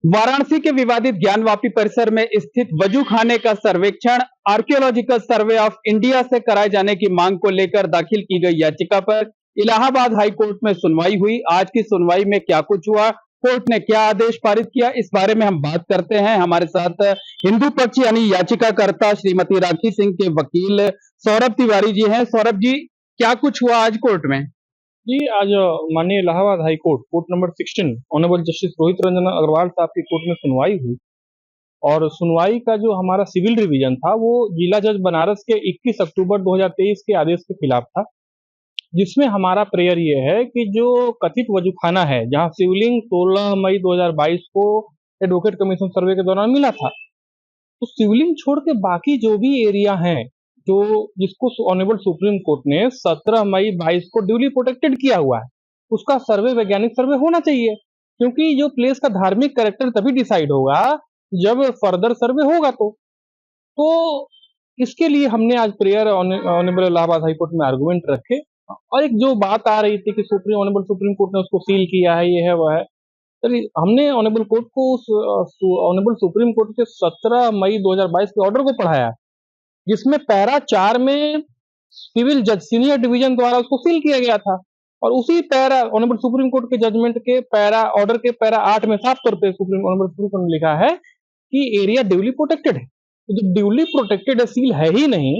वाराणसी के विवादित ज्ञानवापी परिसर में स्थित वजू खाने का सर्वेक्षण आर्कियोलॉजिकल सर्वे ऑफ इंडिया से कराए जाने की मांग को लेकर दाखिल की गई याचिका पर इलाहाबाद हाई कोर्ट में सुनवाई हुई। आज की सुनवाई में क्या कुछ हुआ, कोर्ट ने क्या आदेश पारित किया, इस बारे में हम बात करते हैं। हमारे साथ हिंदू पक्ष यानी याचिकाकर्ता श्रीमती राखी सिंह के वकील सौरभ तिवारी जी हैं। सौरभ जी, क्या कुछ हुआ आज कोर्ट में? जी, आज माननीय Allahabad high court court number 16 honourable justice Rohit Ranjan Agarwal साहब की कोर्ट में सुनवाई हुई। और सुनवाई का जो हमारा सिविल रिवीजन था वो जिला जज बनारस के 21 अक्टूबर 2023 के आदेश के खिलाफ था, जिसमें हमारा प्रेयर ये है कि जो कथित वजूखाना है जहां शिवलिंग 16 मई 2022 को एडवोकेट कमीशन सर्वे के दौरान मिला था, तो शिवलिंग छोड़ के बाकी जो भी एरिया हैं जो जिसको ऑनरेबल सुप्रीम कोर्ट ने 17 मई 22 को ड्यूली प्रोटेक्टेड किया हुआ है, उसका सर्वे वैज्ञानिक सर्वे होना चाहिए, क्योंकि जो प्लेस का धार्मिक कैरेक्टर तभी डिसाइड होगा जब फर्दर सर्वे होगा। तो इसके लिए हमने आज prayer honourable Allahabad high court में आर्गुमेंट रखे। और एक जो बात आ रही थी कि ऑनरेबल सुप्रीम कोर्ट ने उसको सील किया है, ये है वह है, चलिए हमने ऑनरेबल कोर्ट को ऑनरेबल सुप्रीम कोर्ट के 17 मई 2022 के ऑर्डर को पढ़ाया, जिसमें पैरा 4 में सिविल जज सीनियर डिवीजन द्वारा उसको सील किया गया था। और उसी पैरा ऑनरेबल सुप्रीम कोर्ट के जजमेंट के पैरा ऑर्डर के पैरा 8 में साफ तौर पे ऑनरेबल सुप्रीम कोर्ट ने लिखा है कि एरिया ड्यूली प्रोटेक्टेड है। तो जब ड्यूली प्रोटेक्टेड सील है ही नहीं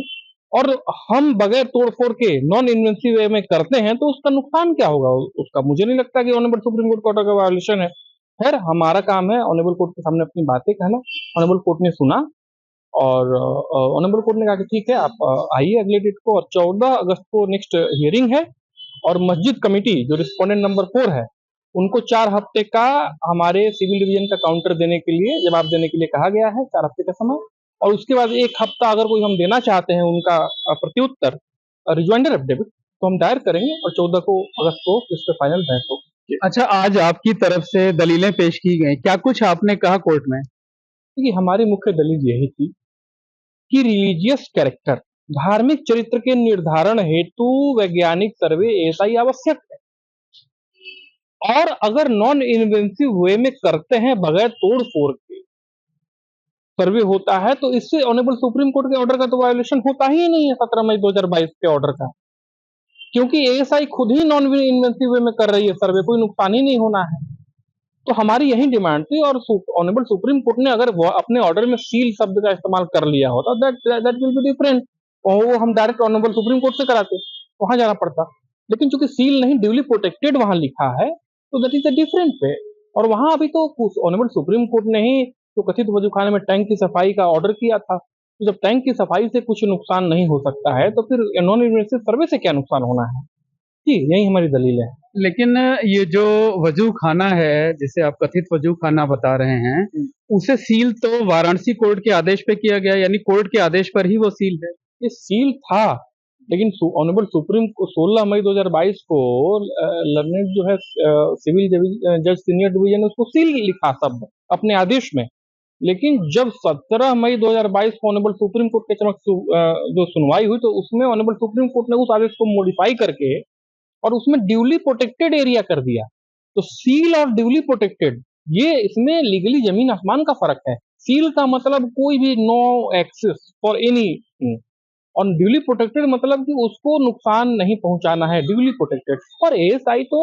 और हम बगैर तोड़फोड़ के नॉन इन्वेंसिव वे में करते हैं, तो उसका नुकसान क्या होगा उसका? मुझे नहीं लगता कि ऑनरेबल सुप्रीम कोर्ट का ऑर्डर का वायोलेशन है। खैर, हमारा काम है ऑनरेबल कोर्ट के सामने अपनी बातें कहना। ऑनरेबल कोर्ट ने सुना और ऑनरेबल कोर्ट ने कहा कि ठीक है, आप आइए अगले डेट को, और 14 अगस्त को नेक्स्ट हियरिंग है। और मस्जिद कमेटी जो रिस्पोंडेंट नंबर 4 है, उनको 4 हफ्ते का हमारे सिविल डिवीजन का काउंटर देने के लिए, जवाब देने के लिए कहा गया है, 4 हफ्ते का समय। और उसके बाद 1 हफ्ता अगर कोई हम देना चाहते हैं उनका प्रत्युत्तर, रिजॉइंडर एफिडेविट, तो हम दायर करेंगे और 14 को अगस्त को इस पे फाइनल बहस होगी। अच्छा, आज आपकी तरफ से दलीलें पेश की गई, क्या कुछ आपने कहा कोर्ट में? देखिए, हमारी मुख्य दलील यही थी कि रिलीजियस कैरेक्टर, धार्मिक चरित्र के निर्धारण हेतु वैज्ञानिक सर्वे ऐसा ही आवश्यक है। और अगर नॉन इन्वेंसिव वे में करते हैं, बगैर तोड़ फोड़ के सर्वे होता है, तो इससे ऑनरेबल सुप्रीम कोर्ट के ऑर्डर का तो वायोलेशन होता ही नहीं है 17 मई 2022 के ऑर्डर का, क्योंकि एएसआई खुद ही नॉन इन्वेंसिव वे में कर रही है सर्वे, कोई नुकसान ही नहीं होना है। तो हमारी यही डिमांड थी। और ऑनरेबल सुप्रीम कोर्ट ने अगर अपने ऑर्डर में सील शब्द का इस्तेमाल कर लिया होता, दैट विल बी डिफरेंट, और वो हम डायरेक्ट ऑनरेबल सुप्रीम कोर्ट से कराते, वहां जाना पड़ता। लेकिन चूंकि सील नहीं, ड्यूली प्रोटेक्टेड वहां लिखा है, तो that is a different way. और वहां अभी तो ऑनरेबल सुप्रीम कोर्ट ने ही तो कथित वजूखाने में टैंक की सफाई का ऑर्डर किया था। तो जब टैंक की सफाई से कुछ नुकसान नहीं हो सकता है, तो फिर नॉन इन्वेसिव सर्वे से क्या नुकसान होना है? जी, यही हमारी दलील है। लेकिन ये जो वजू खाना है, जिसे आप कथित वजू खाना बता रहे हैं, उसे सील तो वाराणसी कोर्ट के आदेश पे किया गया, यानी कोर्ट के आदेश पर ही वो सील है। ये सील था, लेकिन ऑनरेबल सुप्रीम को 16 मई 2022 को लर्नेड जो है सिविल जज सीनियर डिवीजन ने उसको सील लिखा शब्द अपने आदेश में। लेकिन जब 17 मई 2022 को ऑनरेबल सुप्रीम कोर्ट के समक्ष जो सुनवाई हुई, तो उसमें ऑनरेबल सुप्रीम कोर्ट ने उस आदेश को मॉडिफाई करके और उसमें ड्यूली प्रोटेक्टेड एरिया कर दिया। तो सील और ड्यूली प्रोटेक्टेड, ये इसमें लीगली जमीन आसमान का फर्क है। सील का मतलब कोई भी नो एक्सेस फॉर एनी, और ड्यूली प्रोटेक्टेड मतलब कि उसको नुकसान नहीं पहुंचाना है, ड्यूली प्रोटेक्टेड। और एएसआई तो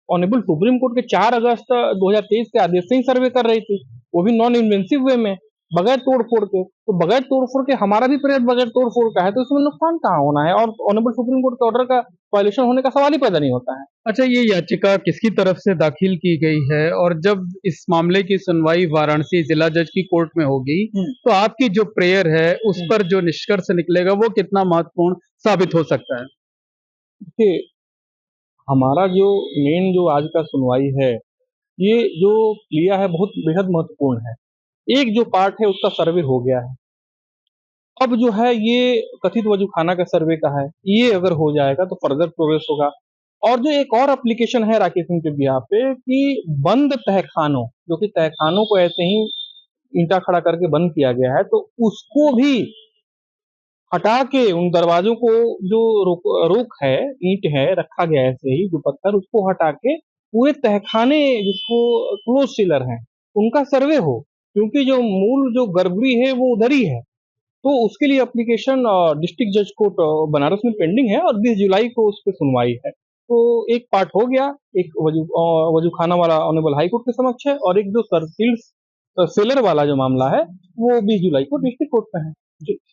ऑनरेबल सुप्रीम कोर्ट के 4 अगस्त 2023 के आदेश से ही सर्वे कर रही थी, वो भी नॉन इन्वेंसिव वे में, बगैर तोड़ फोड़ के। तो बगैर तोड़ फोड़ के हमारा भी पीरियड बगैर तोड़ फोड़ का है, तो इसमें नुकसान कहाँ होना है? और ऑनरेबल सुप्रीम कोर्ट के ऑर्डर का वायलेशन होने का सवाल ही पैदा नहीं होता है। अच्छा, ये याचिका किसकी तरफ से दाखिल की गई है, और जब इस मामले की सुनवाई वाराणसी जिला जज की कोर्ट में होगी, तो आपकी जो प्रेयर है उस पर जो निष्कर्ष निकलेगा वो कितना महत्वपूर्ण साबित हो सकता है? देखिए, हमारा जो मेन जो आज का सुनवाई है, ये जो लिया है बहुत बेहद महत्वपूर्ण है। एक जो पार्ट है उसका सर्वे हो गया है, अब जो है ये कथित वजूखाना का सर्वे का है, ये अगर हो जाएगा तो फर्दर प्रोग्रेस होगा। और जो एक और एप्लीकेशन है राकेश सिंह के बिहाफ पे कि बंद तहखानों, जो कि तहखानों को ऐसे ही ईंटा खड़ा करके बंद किया गया है, तो उसको भी हटा के उन दरवाजों को जो रोक है, ईंट है रखा गया ऐसे ही जो पत्थर, उसको हटा के पूरे तहखाने जिसको क्लोज सीलर है उनका सर्वे हो, क्योंकि जो मूल जो गर्भगृह है वो उधर ही है। तो उसके लिए एप्लीकेशन डिस्ट्रिक्ट जज कोर्ट बनारस में पेंडिंग है और 20 जुलाई को उस पर सुनवाई है। तो एक पार्ट हो गया, एक वजूखाना वाला ऑनरेबल हाई कोर्ट के समक्ष है, और एक जो सेलर वाला जो मामला है वो 20 जुलाई को डिस्ट्रिक्ट कोर्ट में है।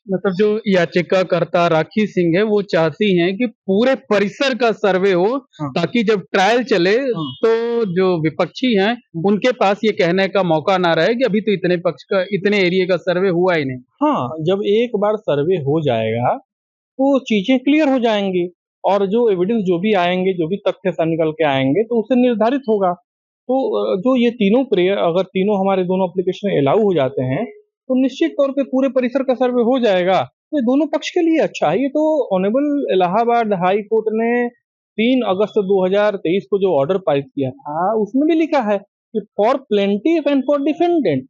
मतलब जो याचिकाकर्ता राखी सिंह है वो चाहती हैं कि पूरे परिसर का सर्वे हो, हाँ। ताकि जब ट्रायल चले हाँ। तो जो विपक्षी हैं उनके पास ये कहने का मौका ना रहे कि अभी तो इतने एरिया का सर्वे हुआ ही नहीं। हाँ, जब एक बार सर्वे हो जाएगा तो चीजें क्लियर हो जाएंगी, और जो एविडेंस जो भी आएंगे, जो भी तथ्य से निकल के आएंगे, तो उससे निर्धारित होगा। तो जो ये तीनों प्रेयर, अगर तीनों हमारे दोनों एप्लीकेशन अलाउ हो जाते हैं, तो निश्चित तौर पे पूरे परिसर का सर्वे हो जाएगा। तो ये दोनों पक्ष के लिए अच्छा है। ये तो ऑनरेबल इलाहाबाद हाई कोर्ट ने 3 अगस्त 2023 को जो ऑर्डर पारित किया था, उसमें भी लिखा है कि for plaintiff and for defendant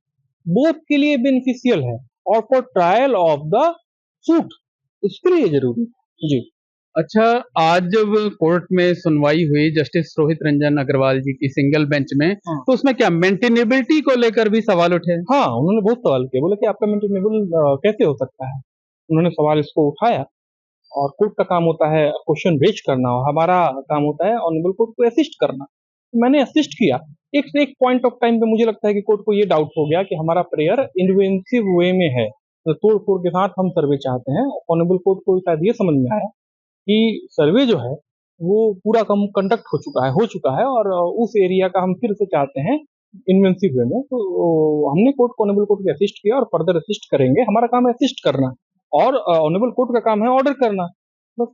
both के लिए बेनिफिशियल है, और for trial of the suit उसके लिए जरूरी है। जी। अच्छा, आज जब कोर्ट में सुनवाई हुई जस्टिस रोहित रंजन अग्रवाल जी की सिंगल बेंच में, हाँ। तो उसमें क्या मेंटेनेबिलिटी को लेकर भी सवाल उठे? हाँ, उन्होंने बहुत सवाल किए, बोले कि आपका मेंटेनेबल कैसे हो सकता है। उन्होंने सवाल इसको उठाया, और कोर्ट का काम होता है क्वेश्चन रेज करना, और हमारा काम होता है ऑनरेबल कोर्ट को असिस्ट करना। मैंने असिस्ट किया। एक पॉइंट ऑफ टाइम पे मुझे लगता है कि कोर्ट को ये डाउट हो गया कि हमारा प्रेयर इन्वेंसिव वे में है, तो तोड़ फोड़ के साथ हम सर्वे चाहते हैं। ऑनरेबल कोर्ट को शायद ये समझ में आया कि सर्वे जो है वो पूरा कंडक्ट हो चुका है, और उस एरिया का हम फिर से चाहते हैं इन्वेंसिव वे में। तो हमने कोर्ट को ऑनरेबल कोर्ट को असिस्ट किया, और फर्दर असिस्ट करेंगे। हमारा काम है असिस्ट करना, और ऑनरेबल कोर्ट का काम है ऑर्डर करना। बस।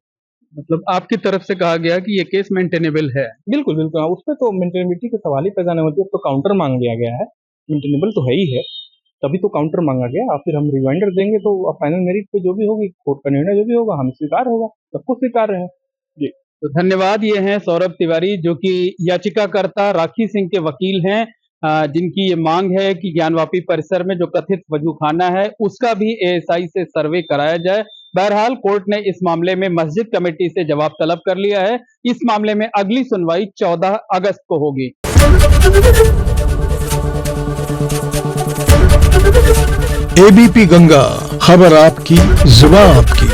मतलब आपकी तरफ से कहा गया कि ये केस मेंटेनेबल है? बिल्कुल बिल्कुल, उसमें तो मेंटेनेबिलिटी के सवाल ही पैदा नहीं होती। अब तो काउंटर मांग लिया गया है, मेंटेनेबल तो है ही है, तभी तो काउंटर मांगा गया। और फिर हम रिमाइंडर देंगे, तो फाइनल मेरिट पे जो भी होगी, कोर्ट का निर्णय जो भी होगा, हम स्वीकार होगा, सबको स्वीकार है। जी। तो धन्यवाद। ये हैं सौरभ तिवारी, जो कि याचिकाकर्ता राखी सिंह के वकील हैं, जिनकी ये मांग है कि ज्ञानवापी परिसर में जो कथित वजूखाना है उसका भी एएसआई से सर्वे कराया जाए। बहरहाल कोर्ट ने इस मामले में मस्जिद कमेटी से जवाब तलब कर लिया है। इस मामले में अगली सुनवाई 14 अगस्त को होगी। एबीपी गंगा, खबर आपकी, जुबान आपकी।